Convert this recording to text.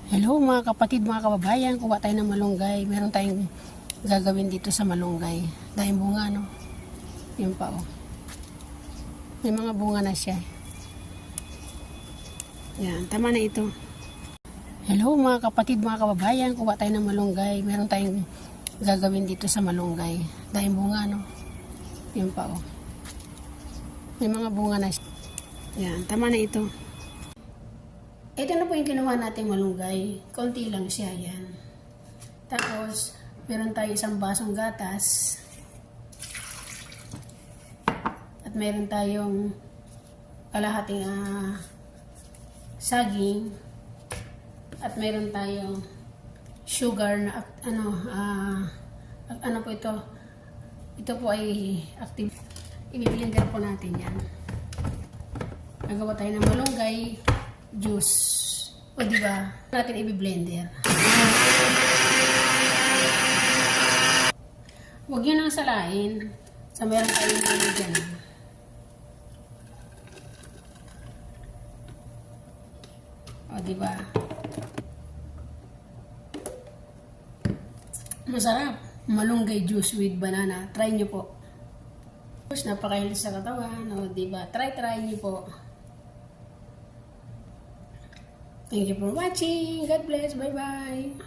Hello mga kapatid, mga kababayan, kuha tayo ng malunggay. Meron tayong gagawin dito sa malunggay. Dahil bunga, no? Yun pa, oh. May mga bunga na siya. Yan, tama na ito. Hello mga kapatid, mga kababayan, kuha tayo ng malunggay. Meron tayong gagawin dito sa malunggay. Dahil bunga, no? Yun pa, oh. May mga bunga na siya. Yan, tama na ito. Ito na po yung kinuha nating malunggay. Konti lang siya, yan. Tapos, meron tayo isang basong gatas. At meron tayong kalahating saging. At meron tayong sugar na, ano po ito? Ito po ay active. I-blender po natin yan. Nagawa tayo ng malunggay juice. O diba? Natin i-blender. Huwag nyo nang salain. Sa meron tayong ano dyan. O diba? Masarap. Malunggay juice with banana. Try nyo po. Napaka-healthy sa katawan. O diba? Try nyo po. Thank you for watching. God bless. Bye-bye.